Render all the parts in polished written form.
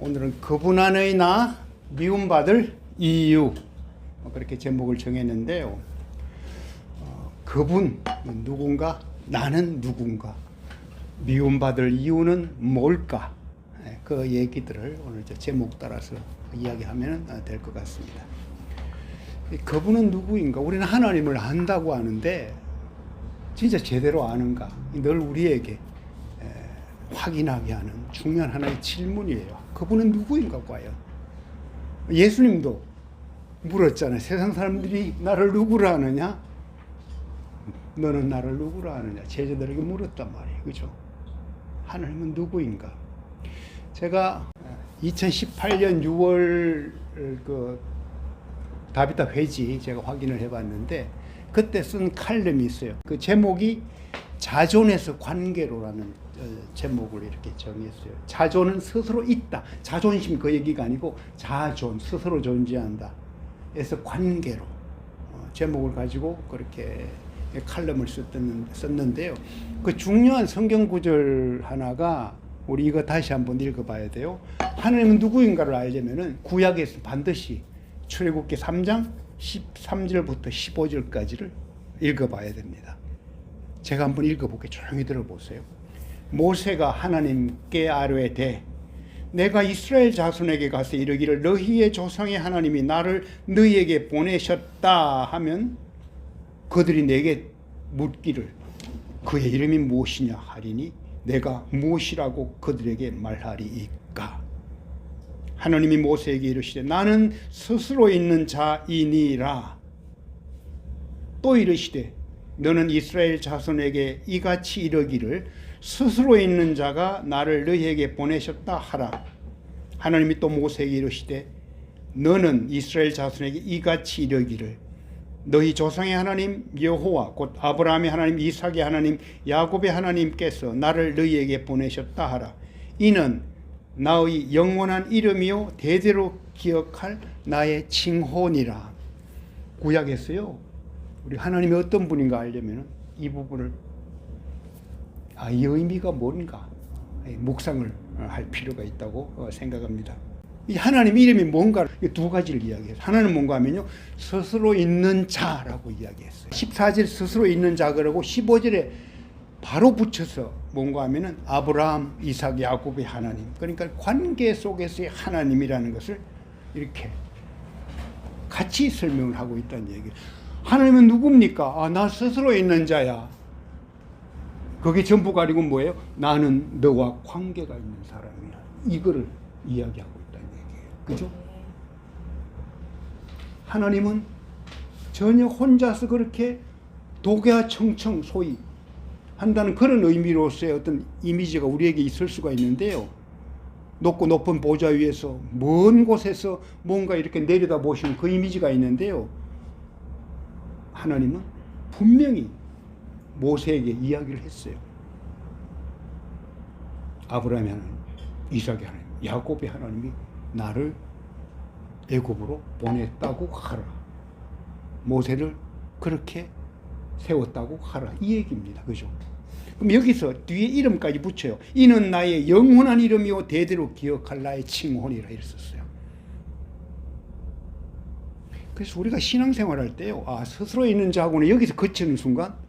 오늘은 그분 안의 나 미움받을 이유, 그렇게 제목을 정했는데요. 그분 누군가, 나는 누군가, 미움받을 이유는 뭘까? 그 얘기들을 오늘 제목 따라서 이야기하면 될 것 같습니다. 그분은 누구인가? 우리는 하나님을 안다고 하는데 진짜 제대로 아는가? 늘 우리에게 확인하게 하는 중요한 하나의 질문이에요. 그분은 누구인가 과연? 예수님도 물었잖아요. 세상 사람들이 나를 누구라 하느냐? 너는 나를 누구라 하느냐? 제자들에게 물었단 말이에요. 그죠? 하나님은 누구인가? 제가 2018년 6월 그 다비다 회지 제가 확인을 해봤는데 그때 쓴 칼럼이 있어요. 그 제목이 자존에서 관계로라는 제목을 이렇게 정했어요. 자존은 스스로 있다. 자존심 그 얘기가 아니고 자존, 스스로 존재한다. 그래서 관계로 제목을 가지고 그렇게 칼럼을 썼는데요. 그 중요한 성경 구절 하나가 우리 이거 다시 한번 읽어봐야 돼요. 하나님은 누구인가를 알려면은 구약에서 반드시 출애굽기 3장 13절부터 15절까지를 읽어봐야 됩니다. 제가 한번 읽어볼게요. 조용히 들어보세요. 모세가 하나님께 아뢰되 내가 이스라엘 자손에게 가서 이르기를 너희의 조상의 하나님이 나를 너희에게 보내셨다 하면 그들이 내게 묻기를 그의 이름이 무엇이냐 하리니 내가 무엇이라고 그들에게 말하리이까. 하나님이 모세에게 이르시되 나는 스스로 있는 자이니라. 또 이르시되 너는 이스라엘 자손에게 이같이 이르기를 스스로 있는 자가 나를 너희에게 보내셨다 하라. 하나님이 또 모세에게 이르시되 너는 이스라엘 자손에게 이같이 이르기를 너희 조상의 하나님 여호와 곧 아브라함의 하나님 이삭의 하나님 야곱의 하나님께서 나를 너희에게 보내셨다 하라. 이는 나의 영원한 이름이요 대대로 기억할 나의 칭호니라. 구약에서요 우리 하나님이 어떤 분인가 알려면 이 부분을 이 의미가 뭔가 묵상을 할 필요가 있다고 생각합니다. 이 하나님 이름이 뭔가 두 가지를 이야기해요. 하나는 뭔가 하면요 스스로 있는 자라고 이야기했어요. 14절 스스로 있는 자 그러고 15절에 바로 붙여서 뭔가 하면은 아브라함, 이삭, 야곱의 하나님. 그러니까 관계 속에서의 하나님이라는 것을 이렇게 같이 설명을 하고 있다는 얘기예요. 하나님은 누굽니까? 나 스스로 있는 자야. 그게 전부가 아니고 뭐예요? 나는 너와 관계가 있는 사람이야. 이거를 이야기하고 있다는 얘기예요. 그죠? 하나님은 전혀 혼자서 그렇게 독야청청 소위 한다는 그런 의미로서의 어떤 이미지가 우리에게 있을 수가 있는데요. 높고 높은 보좌 위에서 먼 곳에서 뭔가 이렇게 내려다 보시는 그 이미지가 있는데요. 하나님은 분명히 모세에게 이야기를 했어요. 아브라함의 하나님, 이삭의 하나님, 야곱의 하나님이 나를 애굽으로 보냈다고 하라. 모세를 그렇게 세웠다고 하라. 이 얘기입니다. 그죠? 그럼 여기서 뒤에 이름까지 붙여요. 이는 나의 영원한 이름이요 대대로 기억할 나의 칭호니라 이랬었어요. 그래서 우리가 신앙생활할 때요. 스스로 있는 자하고는 여기서 그치는 순간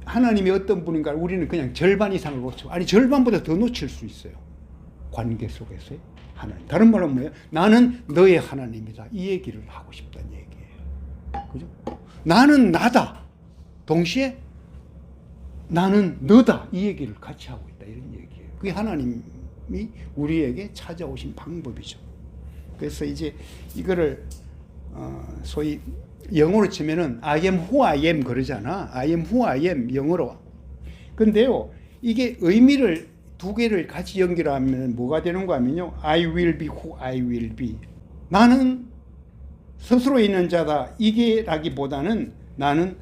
하나님이 어떤 분인가 우리는 그냥 절반 이상을 놓치고 아니 절반보다 더 놓칠 수 있어요. 관계 속에서의 하나님. 다른 말은 뭐예요? 나는 너의 하나님이다. 이 얘기를 하고 싶다는 얘기예요. 그죠? 나는 나다. 동시에 나는 너다. 이 얘기를 같이 하고 있다. 이런 얘기예요. 그게 하나님이 우리에게 찾아오신 방법이죠. 그래서 이제 이거를 소위 영어로 치면은 I am who I am 그러잖아. I am who I am 영어로. 근데요, 이게 의미를 두 개를 같이 연결하면 뭐가 되는가 하면요. I will be who I will be. 나는 스스로 있는 자다. 이게 라기보다는 나는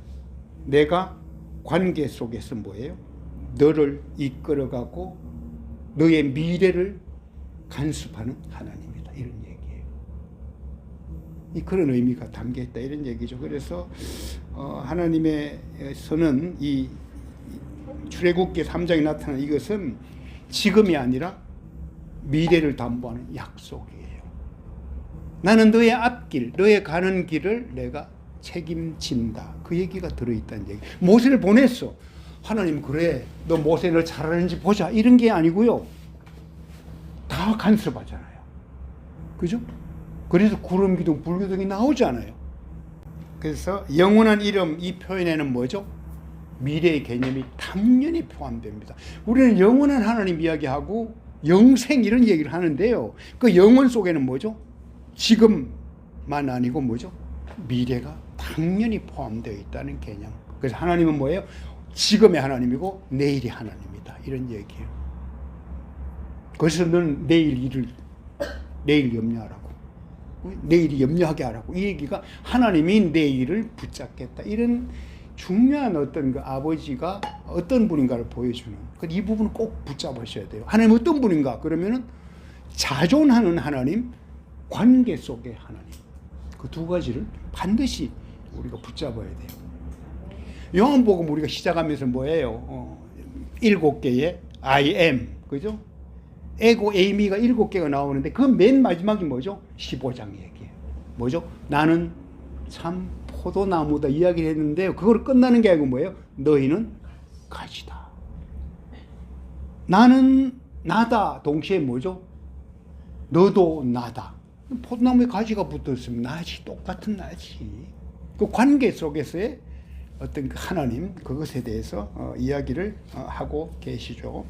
내가 관계 속에서 뭐예요? 너를 이끌어가고 너의 미래를 간섭하는 하나님이다. 이런 얘기예요. 그런 의미가 담겨있다. 이런 얘기죠. 그래서 하나님의서는 이 출애굽기 3장에 나타난 이것은 지금이 아니라 미래를 담보하는 약속이에요. 나는 너의 앞길, 너의 가는 길을 내가 책임진다. 그 얘기가 들어있다는 얘기. 모세를 보냈어. 하나님 그래 너 모세를 잘하는지 보자 이런 게 아니고요. 다 간섭하잖아요. 그죠? 그래서 구름 기둥 불기둥이 나오잖아요. 그래서 영원한 이름 이 표현에는 뭐죠? 미래의 개념이 당연히 포함됩니다. 우리는 영원한 하나님 이야기하고 영생 이런 얘기를 하는데요. 그 영원 속에는 뭐죠? 지금만 아니고 뭐죠? 미래가 당연히 포함되어 있다는 개념. 그래서 하나님은 뭐예요? 지금의 하나님이고 내일의 하나님이다. 이런 얘기예요. 그래서 너는 내일 염려하라고. 내일이 염려하게 하라고. 이 얘기가 하나님이 내일을 붙잡겠다. 이런 중요한 어떤 그 아버지가 어떤 분인가를 보여주는. 이 부분은 꼭 붙잡으셔야 돼요. 하나님 어떤 분인가? 그러면은 자존하는 하나님, 관계 속의 하나님. 그 두 가지를 반드시 우리가 붙잡아야 돼요. 요한복음 우리가 시작하면서 뭐예요? 7개의 I am, 그죠? 에고, 에이미가 7개가 나오는데 그 맨 마지막이 뭐죠? 15장 얘기예요. 뭐죠? 나는 참 포도나무다 이야기를 했는데요. 그걸 끝나는 게 아니고 뭐예요? 너희는 가지다. 나는 나다. 동시에 뭐죠? 너도 나다. 포도나무에 가지가 붙었으면 나지. 똑같은 나지. 그 관계 속에서의 어떤 그 하나님 그것에 대해서 이야기를 하고 계시죠.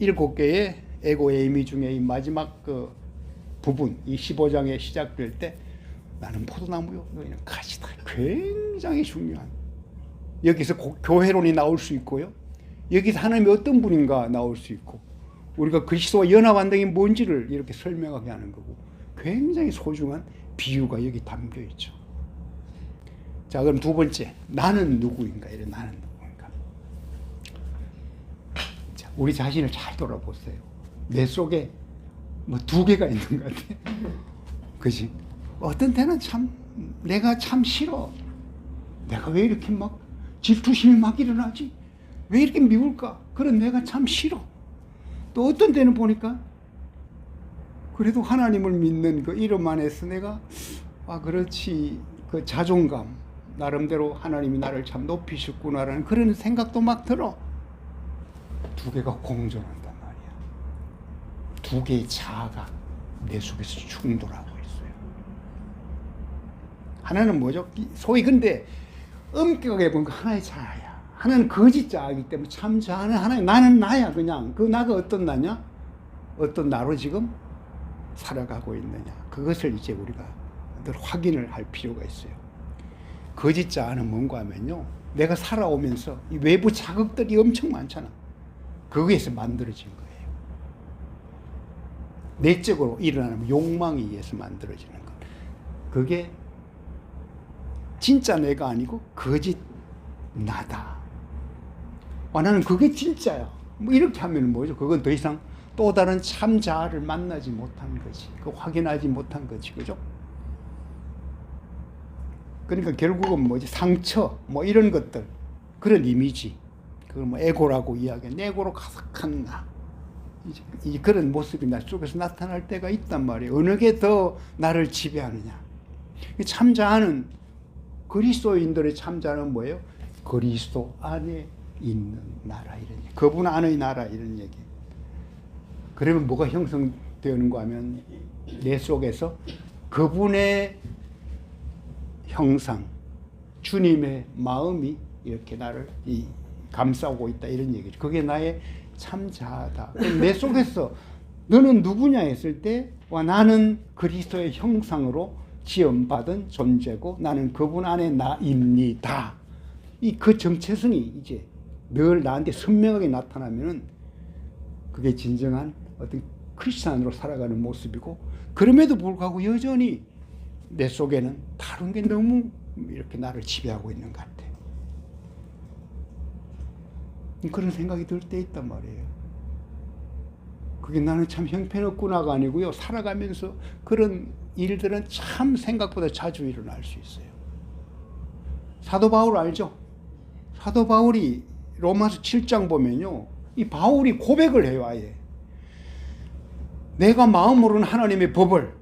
7개의 에고 에이미 중에 이 마지막 그 부분, 이 15장에 시작될 때 나는 포도나무요, 너희는 가지다. 굉장히 중요한. 여기서 교회론이 나올 수 있고요. 여기서 하나님이 어떤 분인가 나올 수 있고, 우리가 그리스도와 연합한다는 게 뭔지를 이렇게 설명하게 하는 거고, 굉장히 소중한 비유가 여기 담겨 있죠. 자, 그럼 두 번째, 나는 누구인가? 이래 나는 누구인가? 자, 우리 자신을 잘 돌아보세요. 내 속에 뭐 2개가 있는 것 같아. 그지? 어떤 때는 참 내가 참 싫어. 내가 왜 이렇게 막 질투심이 막 일어나지? 왜 이렇게 미울까? 그런 내가 참 싫어. 또 어떤 때는 보니까 그래도 하나님을 믿는 그 이름 안에서 내가 그렇지 그 자존감 나름대로 하나님이 나를 참 높이셨구나라는 그런 생각도 막 들어. 2개가 공존한단 말이야. 2개의 자아가 내 속에서 충돌하고 있어요. 하나는 뭐죠? 소위 근데 엄격하게 보니까 하나의 자아야. 하나는 거짓 자아이기 때문에 참 자아는 하나의 나는 나야. 그냥 그 나가 어떤 나냐? 어떤 나로 지금 살아가고 있느냐? 그것을 이제 우리가 늘 확인을 할 필요가 있어요. 거짓 자아는 뭔가 하면요, 내가 살아오면서 이 외부 자극들이 엄청 많잖아. 거기에서 만들어진 거예요. 내적으로 일어나는 욕망에 의해서 만들어지는 것. 그게 진짜 내가 아니고 거짓 나다. 나는 그게 진짜야. 뭐 이렇게 하면 뭐죠? 그건 더 이상 또 다른 참 자아를 만나지 못한 거지. 그 확인하지 못한 거지. 그죠? 그러니까 결국은 뭐지? 상처, 뭐 이런 것들. 그런 이미지. 그걸 뭐 에고라고 이야기하는 에고로 가득한 나. 이제 그런 모습이 나 속에서 나타날 때가 있단 말이에요. 어느 게 더 나를 지배하느냐. 참자는 그리스도인들의 참자는 뭐예요? 그리스도 안에 있는 나라 이런 얘기. 그분 안의 나라 이런 얘기. 그러면 뭐가 형성되는가 하면 내 속에서 그분의 형상, 주님의 마음이 이렇게 나를 감싸고 있다 이런 얘기죠. 그게 나의 참자다. 내 속에서 너는 누구냐 했을 때 나는 그리스도의 형상으로 지음받은 존재고 나는 그분 안에 나입니다. 그 정체성이 이제 늘 나한테 선명하게 나타나면은 그게 진정한 어떤 크리스찬으로 살아가는 모습이고, 그럼에도 불구하고 여전히 내 속에는 다른 게 너무 이렇게 나를 지배하고 있는 것 같아. 그런 생각이 들 때 있단 말이에요. 그게 나는 참 형편없구나가 아니고요. 살아가면서 그런 일들은 참 생각보다 자주 일어날 수 있어요. 사도 바울 알죠? 사도 바울이 로마서 7장 보면요. 이 바울이 고백을 해요, 아예. 내가 마음으로는 하나님의 법을,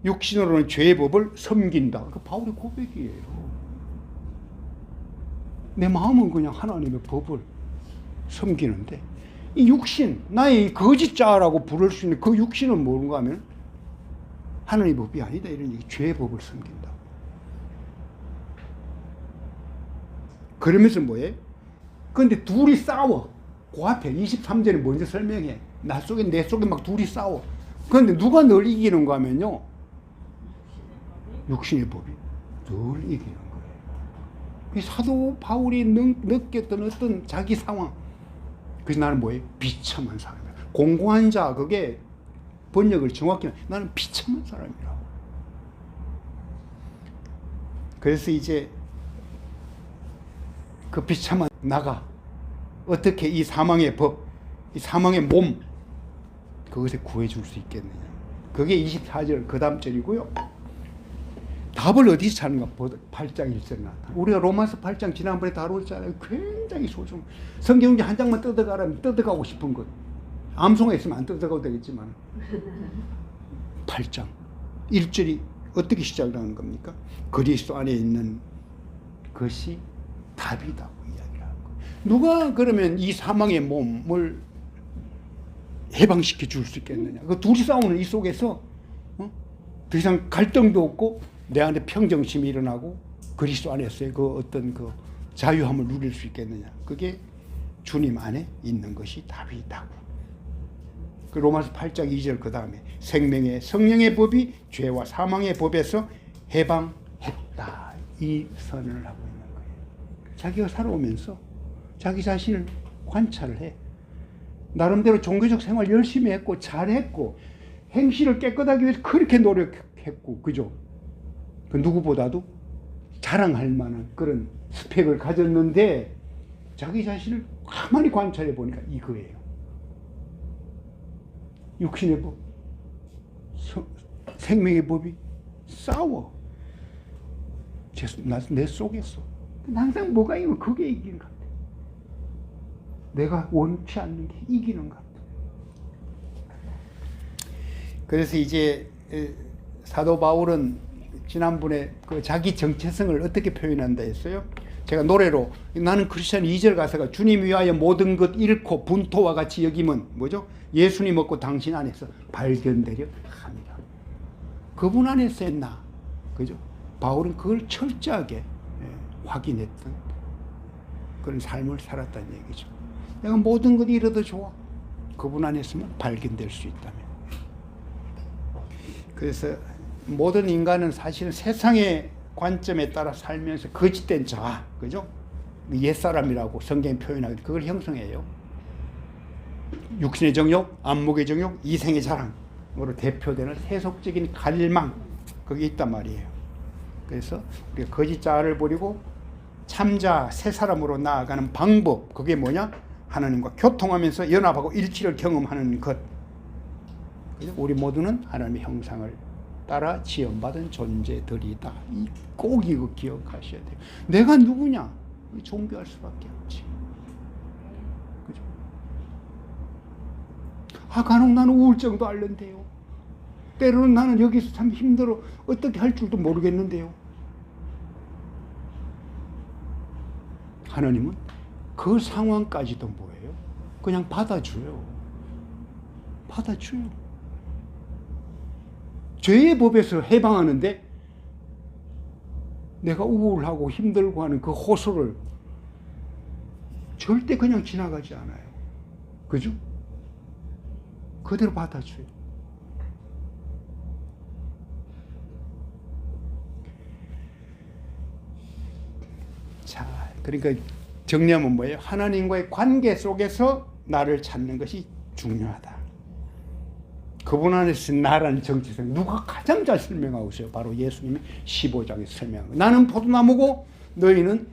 육신으로는 죄의 법을 섬긴다. 그 바울의 고백이에요. 내 마음은 그냥 하나님의 법을 섬기는데 이 육신, 나의 거짓 자라고 부를 수 있는 그 육신은 뭔가 하면 하나님의 법이 아니다. 이런 얘기, 죄의 법을 섬긴다. 그러면서 뭐예요? 그런데 둘이 싸워. 그 앞에 23절에 먼저 설명해. 나 속에 내 속에 막 둘이 싸워. 그런데 누가 늘 이기는가 하면요, 육신의 법이 늘 이기는 거예요. 사도 바울이 느꼈던 어떤 자기 상황. 그래서 나는 뭐예요? 비참한 사람이야. 공고한 자, 그게 번역을 정확히 하면 나는 비참한 사람이라고. 그래서 이제 그 비참한 나가 어떻게 이 사망의 법, 이 사망의 몸, 그것에 구해줄 수 있겠느냐. 그게 24절 그 다음 절이고요. 답을 어디서 찾는가? 8장 1절에 나타나. 우리가 로마서 8장 지난번에 다뤘잖아요. 굉장히 소중. 성경 한 장만 뜯어가라면 뜯어가고 싶은 것. 암송에 있으면 안 뜯어가도 되겠지만 8장 1절이 어떻게 시작을 하는 겁니까? 그리스도 안에 있는 것이 답이다 이야기를 하는 거예요. 누가 그러면 이 사망의 몸을 해방시켜 줄 수 있겠느냐? 그 둘이 싸우는 이 속에서 더 이상 갈등도 없고 내 안에 평정심이 일어나고 그리스도 안에서의 그 어떤 그 자유함을 누릴 수 있겠느냐? 그게 주님 안에 있는 것이 답이다. 그 로마서 8장 2절 그 다음에 생명의 성령의 법이 죄와 사망의 법에서 해방했다. 이 선언을 하고 있는 거예요. 자기가 살아오면서 자기 자신을 관찰을 해. 나름대로 종교적 생활 열심히 했고 잘했고 행실을 깨끗하기 위해서 그렇게 노력했고, 그죠? 그 누구보다도 자랑할 만한 그런 스펙을 가졌는데 자기 자신을 가만히 관찰해 보니까 이거예요. 육신의 법, 생명의 법이 싸워. 내 속에서. 항상 뭐가 이기면 그게 이기는 것 같아. 내가 원치 않는 게 이기는 것 같아. 그래서 이제 사도 바울은 지난번에 그 자기 정체성을 어떻게 표현한다 했어요? 제가 노래로 나는 크리스찬 2절 가사가 주님 위하여 모든 것 잃고 분토와 같이 여기면 뭐죠? 예수님 없고 당신 안에서 발견되려 합니다. 그분 안에서의 나, 그죠? 바울은 그걸 철저하게 확인했던 그런 삶을 살았다는 얘기죠. 내가 모든 것 잃어도 좋아. 그분 안에서만 발견될 수 있다면. 그래서 모든 인간은 사실은 세상의 관점에 따라 살면서 거짓된 자, 그죠? 옛사람이라고 성경이 표현하기 그걸 형성해요. 육신의 정욕, 안목의 정욕, 이생의 자랑으로 대표되는 세속적인 갈망, 그게 있단 말이에요. 그래서 우리가 거짓 자를 버리고 참자, 새 사람으로 나아가는 방법, 그게 뭐냐? 하나님과 교통하면서 연합하고 일치를 경험하는 것. 우리 모두는 하나님의 형상을 따라 지음받은 존재들이다. 꼭 이거 기억하셔야 돼요. 내가 누구냐? 종교할 수밖에 없지. 그죠? 간혹 나는 우울증도 앓는데요. 때로는 나는 여기서 참 힘들어. 어떻게 할 줄도 모르겠는데요. 하나님은 그 상황까지도 뭐예요? 그냥 받아줘요. 받아줘요. 죄의 법에서 해방하는데 내가 우울하고 힘들고 하는 그 호소를 절대 그냥 지나가지 않아요. 그죠? 그대로 받아줘요. 자, 그러니까 정리하면 뭐예요? 하나님과의 관계 속에서 나를 찾는 것이 중요하다. 그분 안에서 나라는 정체성, 누가 가장 잘 설명하고 있어요? 바로 예수님이 15장에서 설명한 거예요. 나는 포도나무고 너희는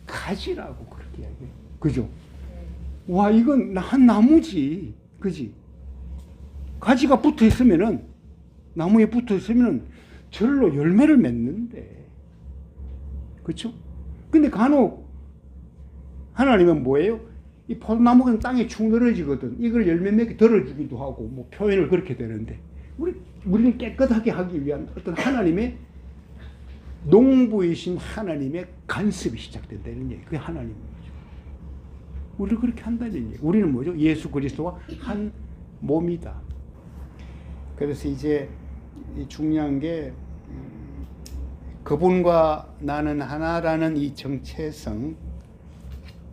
가지라고 그렇게 이야기해요. 그죠? 와, 이건 한 나무지. 그지? 가지가 붙어 있으면은, 나무에 붙어 있으면은 절로 열매를 맺는데. 그쵸? 근데 간혹 하나님은 뭐예요? 이 포도나무는 땅에 축 늘어지거든. 이걸 열매 맺게 들어주기도 하고 뭐 표현을 그렇게 되는데 우리는 깨끗하게 하기 위한 어떤 하나님의 농부이신 하나님의 간섭이 시작된다 이런 얘기. 그게 하나님인 거죠. 우리를 그렇게 한다는 얘기. 우리는 뭐죠? 예수 그리스도와 한 몸이다. 그래서 이제 중요한 게 그분과 나는 하나라는 이 정체성,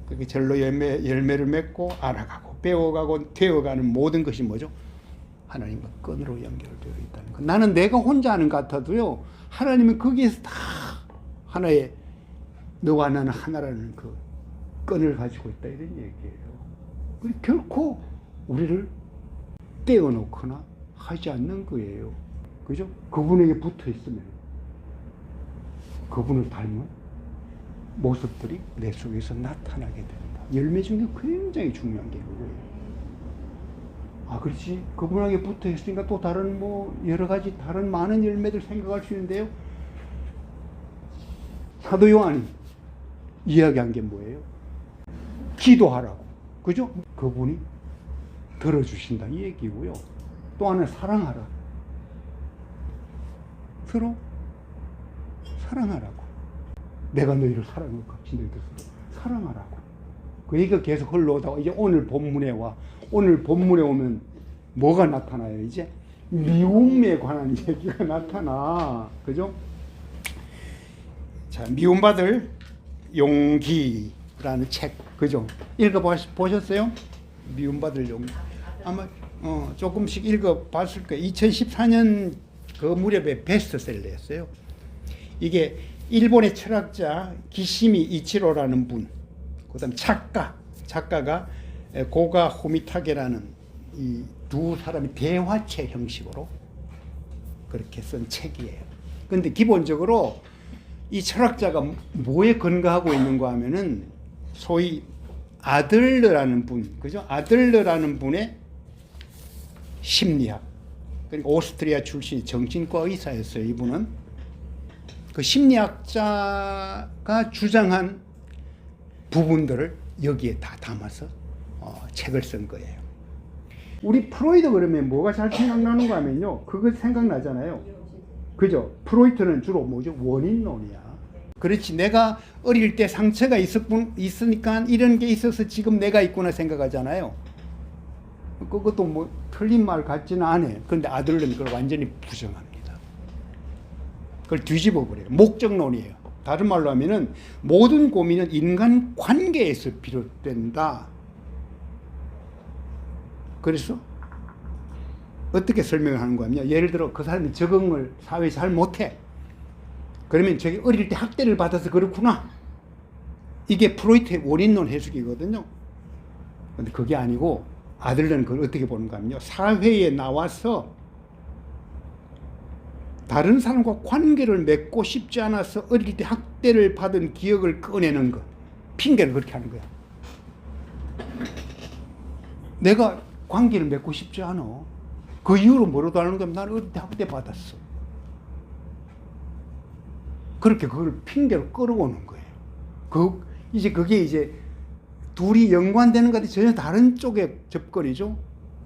그렇게 절로 열매를 맺고 알아가고 배워가고 되어가는 모든 것이 뭐죠? 하나님과 끈으로 연결되어 있다는 것. 나는 내가 혼자 하는 것 같아도요, 하나님은 거기에서 다 하나의 너와 나는 하나라는 그 끈을 가지고 있다 이런 얘기예요. 결코 우리를 떼어놓거나 하지 않는 거예요. 그죠? 그분에게 붙어 있으면 그분을 닮은 모습들이 내 속에서 나타나게 된다. 열매 중에 굉장히 중요한 게 그거예요. 아, 그렇지. 그분에게 붙어 있으니까 또 다른 뭐 여러 가지 다른 많은 열매들 생각할 수 있는데요. 사도 요한이 이야기한 게 뭐예요? 기도하라고. 그죠? 그분이 들어주신다 이 얘기고요. 또 하나는 사랑하라. 서로 사랑하라고. 내가 너희를 사랑한 것 같이 너희도 사랑하라고. 그 얘기가 계속 흘러오다가 이제 오늘 본문에 와. 오늘 본문에 오면 뭐가 나타나요? 이제 미움에 관한 얘기가 나타나. 그죠? 자, 미움받을 용기라는 책. 그죠? 읽어보셨어요? 미움받을 용기. 아마 조금씩 읽어봤을 거예요. 2014년 그 무렵에 베스트셀러였어요. 이게 일본의 철학자 기시미 이치로라는 분, 그 다음 작가가 고가 호미타게라는 이 두 사람이 대화체 형식으로 그렇게 쓴 책이에요. 근데 기본적으로 이 철학자가 뭐에 근거하고 있는가 하면은 소위 아들러라는 분, 그죠? 아들러라는 분의 심리학. 그러니까 오스트리아 출신 정신과 의사였어요, 이분은. 그 심리학자가 주장한 부분들을 여기에 다 담아서 책을 쓴 거예요. 우리 프로이드 그러면 뭐가 잘 생각나는가 하면요. 그거 생각나잖아요. 그죠? 프로이트는 주로 뭐죠? 원인론이야. 그렇지. 내가 어릴 때 상처가 있으니까 이런 게 있어서 지금 내가 있구나 생각하잖아요. 그것도 뭐 틀린 말 같지는 않아요. 그런데 아들은 그걸 완전히 부정합니다. 그걸 뒤집어 버려요. 목적론이에요. 다른 말로 하면은 모든 고민은 인간 관계에서 비롯된다. 그래서 어떻게 설명을 하는 거냐면 예를 들어 그 사람이 적응을 사회에 잘 못해. 그러면 저기 어릴 때 학대를 받아서 그렇구나. 이게 프로이트의 원인론 해석이거든요. 근데 그게 아니고 아들은 그걸 어떻게 보는가 하면요. 사회에 나와서 다른 사람과 관계를 맺고 싶지 않아서 어릴 때 학대를 받은 기억을 꺼내는 것. 핑계를 그렇게 하는 거야. 내가 관계를 맺고 싶지 않아. 그 이유로 뭐라도 하는 거면 나는 어릴 때 학대 받았어. 그렇게 그걸 핑계로 끌어오는 거예요. 그게 이제 둘이 연관되는 것 같아 전혀 다른 쪽의 접거리죠.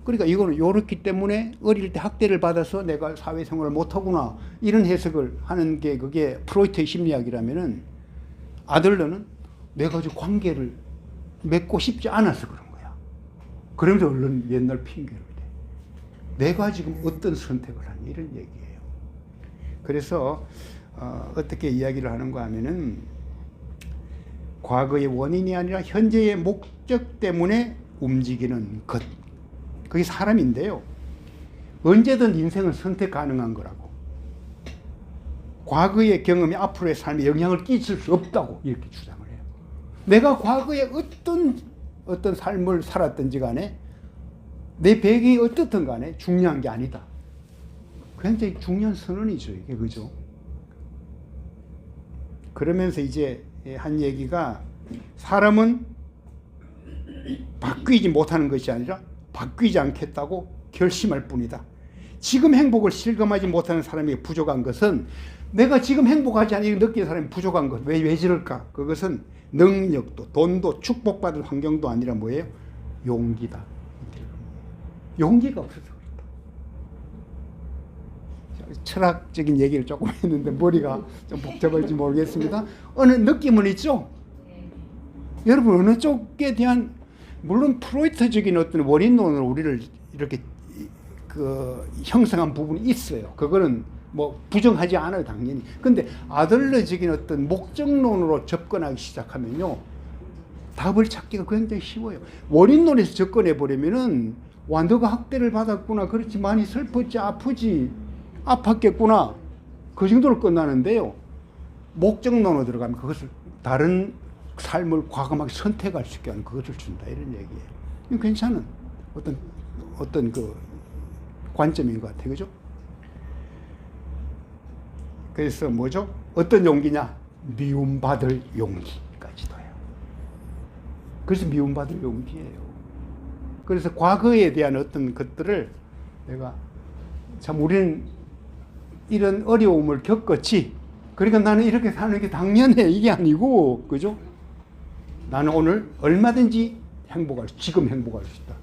그러니까 이거는 요렇기 때문에 어릴 때 학대를 받아서 내가 사회생활을 못하구나 이런 해석을 하는 게 그게 프로이트의 심리학이라면은 아들러는 내가 저 관계를 맺고 싶지 않아서 그런 거야. 그러면서 얼른 옛날 핑계를 대. 내가 지금 어떤 선택을 하니 이런 얘기예요. 그래서 어떻게 이야기를 하는가 하면은 과거의 원인이 아니라 현재의 목적 때문에 움직이는 것. 그게 사람인데요. 언제든 인생은 선택 가능한 거라고. 과거의 경험이 앞으로의 삶에 영향을 끼칠 수 없다고 이렇게 주장을 해요. 내가 과거에 어떤 삶을 살았든지 간에 내 배경이 어떻든 간에 중요한 게 아니다. 굉장히 중요한 선언이죠, 이게. 그죠? 그러면서 이제 한 얘기가 사람은 바뀌지 못하는 것이 아니라 바뀌지 않겠다고 결심할 뿐이다. 지금 행복을 실감하지 못하는 사람에게 부족한 것은 내가 지금 행복하지 않게 느끼는 사람이 부족한 것. 왜 저럴까? 그것은 능력도, 돈도, 축복받을 환경도 아니라 뭐예요? 용기다. 용기가 없어서 그렇다. 철학적인 얘기를 조금 했는데 머리가 좀 복잡할지 모르겠습니다. 어느 느낌은 있죠? 여러분, 어느 쪽에 대한, 물론 프로이트적인 어떤 원인론으로 우리를 이렇게 형성한 부분이 있어요. 그거는 뭐 부정하지 않아요, 당연히. 근데 아들러적인 어떤 목적론으로 접근하기 시작하면요, 답을 찾기가 굉장히 쉬워요. 원인론에서 접근해 버리면은 와, 너가 학대를 받았구나, 그렇지, 많이 슬펐지, 아프지, 아팠겠구나, 그 정도로 끝나는데요, 목적론으로 들어가면 그것을 다른 삶을 과감하게 선택할 수 있게 하는 그것을 준다, 이런 얘기예요. 이거 괜찮은 어떤 그 관점인 것 같아요, 그죠? 그래서 뭐죠? 어떤 용기냐? 미움받을 용기까지도요. 그래서 미움받을 용기예요. 그래서 과거에 대한 어떤 것들을 내가 참, 우리는 이런 어려움을 겪었지, 그러니까 나는 이렇게 사는 게 당연해, 이게 아니고, 그죠? 나는 오늘 얼마든지 지금 행복할 수 있다.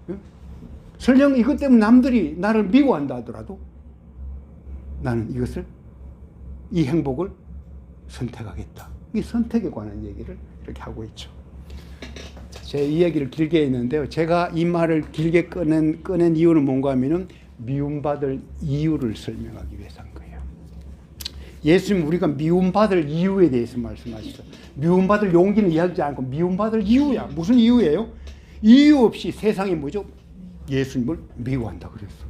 응? 설령 이것 때문에 남들이 나를 미워한다 하더라도 나는 이 행복을 선택하겠다. 이 선택에 관한 얘기를 이렇게 하고 있죠. 제 이야기를 길게 했는데요, 제가 이 말을 길게 꺼낸 이유는 뭔가 하면은 미움받을 이유를 설명하기 위해서 한 거예요. 예수님, 우리가 미움받을 이유에 대해서 말씀하셨어요. 미움받을 용기는 이야기하지 않고 미움받을 이유야. 무슨 이유예요? 이유 없이 세상이 뭐죠? 예수님을 미워한다 그랬어.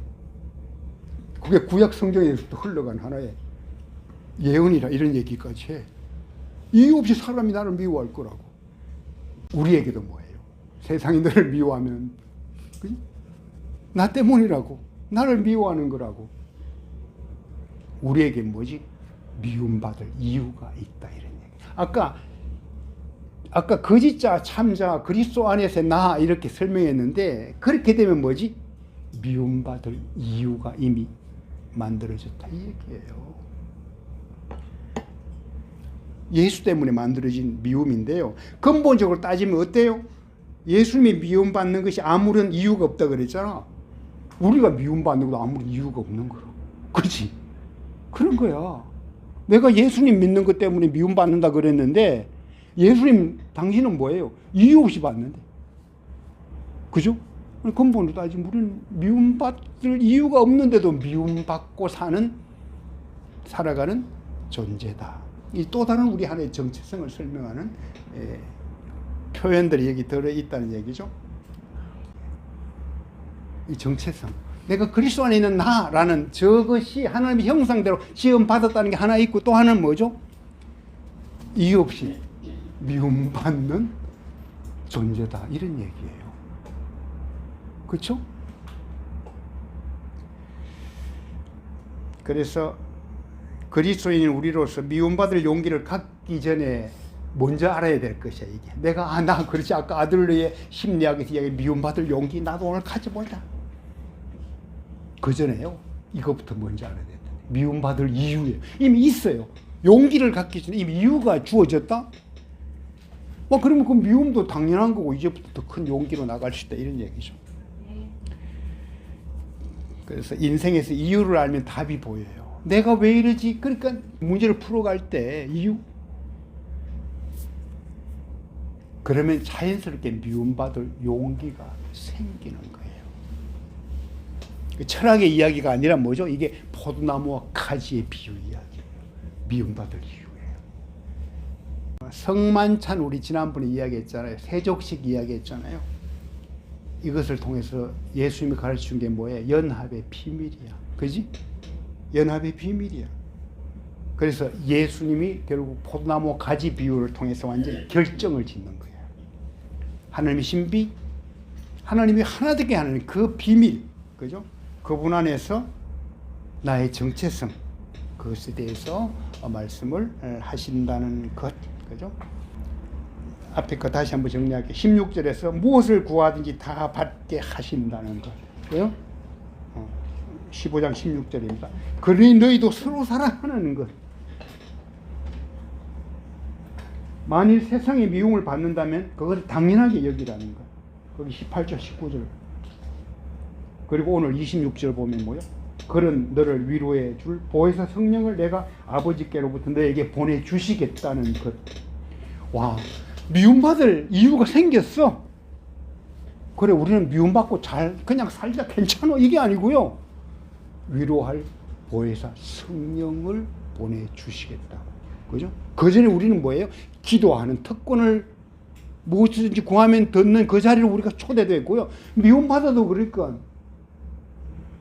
그게 구약 성경에서부터 흘러간 하나의 예언이라 이런 얘기까지 해. 이유 없이 사람이 나를 미워할 거라고. 우리에게도 뭐예요? 세상이 너를 미워하면 나 때문이라고. 나를 미워하는 거라고. 우리에게 뭐지? 미움받을 이유가 있다, 이런 얘기. 아까 거짓자, 참자, 그리스도 안에서 나 이렇게 설명했는데, 그렇게 되면 뭐지? 미움받을 이유가 이미 만들어졌다, 이 얘기예요. 예수 때문에 만들어진 미움인데요, 근본적으로 따지면 어때요? 예수님이 미움받는 것이 아무런 이유가 없다 그랬잖아. 우리가 미움받는 것도 아무런 이유가 없는 거라. 그렇지? 그런 거야. 내가 예수님 믿는 것 때문에 미움받는다 그랬는데, 예수님, 당신은 뭐예요? 이유 없이 받는데. 그죠? 근본으로 따지면 우리는 미움받을 이유가 없는데도 미움받고 살아가는 존재다. 이 또 다른 우리 하나의 정체성을 설명하는 표현들이 여기 들어있다는 얘기죠. 이 정체성. 내가 그리스도 안에 있는 나라는 저것이 하나님의 형상대로 지음받았다는 게 하나 있고, 또 하나는 뭐죠? 이유 없이 미움받는 존재다, 이런 얘기예요. 그렇죠? 그래서 그리스도인인 우리로서 미움받을 용기를 갖기 전에 먼저 알아야 될 것이야, 이게. 내가 나 그렇지, 아까 아들의 심리학에서 이야기 미움받을 용기 나도 오늘 가져보자. 그 전에요, 이것부터 먼저 알아야 된다. 미움받을 이유예요. 이미 있어요. 용기를 갖기 전에 이미 이유가 주어졌다. 그러면 그 미움도 당연한 거고, 이제부터 더 큰 용기로 나갈 수 있다, 이런 얘기죠. 그래서 인생에서 이유를 알면 답이 보여요. 내가 왜 이러지? 그러니까 문제를 풀어갈 때 이유. 그러면 자연스럽게 미움받을 용기가 생기는 거예요. 철학의 이야기가 아니라 뭐죠? 이게 포도나무와 가지의 비유 이야기예요. 미움받을 이유예요. 성만찬, 우리 지난번에 이야기했잖아요. 세족식 이야기했잖아요. 이것을 통해서 예수님이 가르쳐준 게 뭐예요? 연합의 비밀이야. 그지? 연합의 비밀이야. 그래서 예수님이 결국 포도나무 가지 비유를 통해서 완전히 결정을 짓는 거예요. 하나님의 신비, 하나님이 하나 되게 하는 그 비밀, 그죠? 그분 안에서 나의 정체성, 그것에 대해서 말씀을 하신다는 것, 그죠? 앞에 거 다시 한번 정리할게요. 16절에서 무엇을 구하든지 다 받게 하신다는 것, 그죠? 15장 16절입니다. 그러니 너희도 서로 사랑하는 것. 만일 세상의 미움을 받는다면 그것을 당연하게 여기라는 거예요. 거기 18절 19절. 그리고 오늘 26절 보면 뭐요? 그런 너를 위로해 줄 보혜사 성령을 내가 아버지께로부터 너에게 보내주시겠다는 것. 와, 미움받을 이유가 생겼어. 그래, 우리는 미움받고 그냥 살자 괜찮아 이게 아니고요. 위로할 보혜사 성령을 보내주시겠다고. 그죠? 그 전에 우리는 뭐예요? 기도하는 특권을 무엇이든지 구하면 듣는 그 자리로 우리가 초대됐고요. 미움받아도 그러니까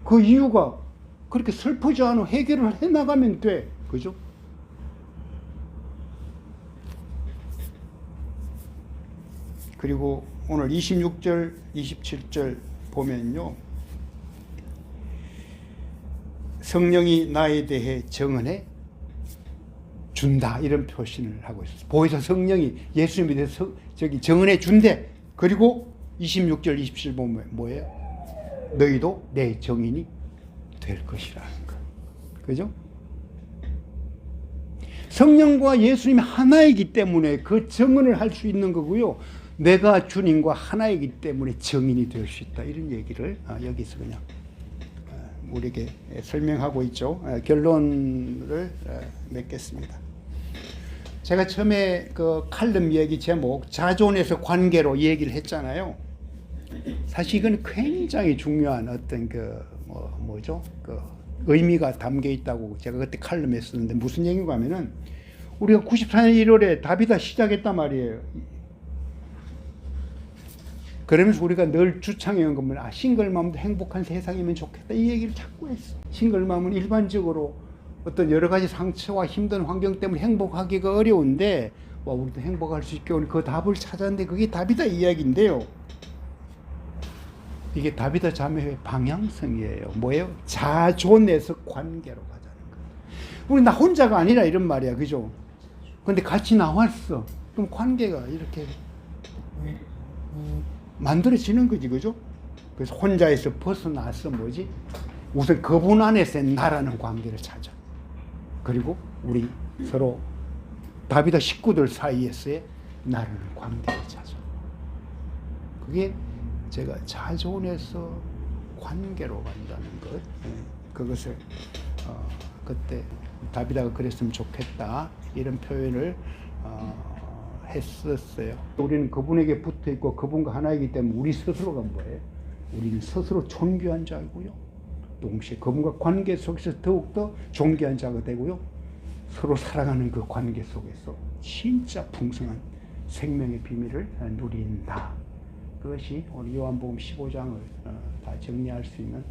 그 이유가 그렇게 슬프지 않아 해결을 해나가면 돼. 그죠? 그리고 오늘 26절, 27절 보면요. 성령이 나에 대해 정언해 준다. 이런 표현을 하고 있어요. 보혜사 성령이 예수님에 대해서 정언해 준대. 그리고 26절, 27절 보면 뭐예요? 너희도 내 정인이 될 것이라는 거. 그죠? 성령과 예수님이 하나이기 때문에 그 정언을 할 수 있는 거고요. 내가 주님과 하나이기 때문에 정인이 될 수 있다. 이런 얘기를 여기서 그냥 우리에게 설명하고 있죠. 결론을 맺겠습니다. 제가 처음에 그 칼럼 얘기 제목 자존에서 관계로 얘기를 했잖아요. 사실 이건 굉장히 중요한 어떤 뭐죠? 의미가 담겨 있다고 제가 그때 칼럼에 썼는데 무슨 얘기인가 하면은 우리가 94년 1월에 다비다 시작했단 말이에요. 그러면서 우리가 늘 주창해온 것은 싱글맘도 행복한 세상이면 좋겠다 이 얘기를 자꾸 했어. 싱글맘은 일반적으로 어떤 여러 가지 상처와 힘든 환경 때문에 행복하기가 어려운데 우리도 행복할 수 있게 그 답을 찾았는데 그게 다비다 이야기인데요. 이게 다비다 자매의 방향성이에요. 뭐예요? 자존에서 관계로 가자는 거예요. 우리 나 혼자가 아니라 이런 말이야. 그죠? 근데 같이 나왔어. 그럼 관계가 이렇게 만들어지는 거지. 그죠? 그래서 혼자에서 벗어나서 뭐지? 우선 그분 안에서 나라는 관계를 찾아. 그리고 우리 서로 다비다 식구들 사이에서의 나라는 관계를 찾아. 그게 제가 자존에서 관계로 간다는 것. 그것을 그때 다비다가 그랬으면 좋겠다. 이런 표현을 했었어요. 우리는 그분에게 붙어 있고 그분과 하나이기 때문에 우리 스스로가 뭐예요? 우리는 스스로 존귀한 자이고요. 동시에 그분과 관계 속에서 더욱더 존귀한 자가 되고요. 서로 사랑하는 그 관계 속에서 진짜 풍성한 생명의 비밀을 누린다. 그것이 오늘 요한복음 15장을 다 정리할 수 있는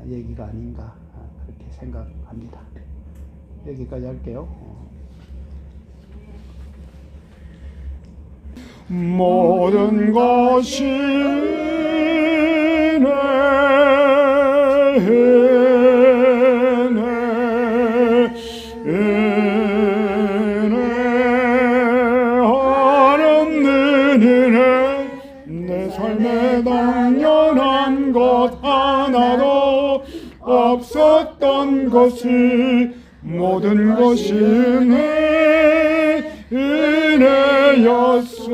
얘기가 아닌가 그렇게 생각합니다. 여기까지 할게요. 모든 것이 내 삶에 당연한 것 하나도 없었던 것이 모든 것이 내 은혜였소.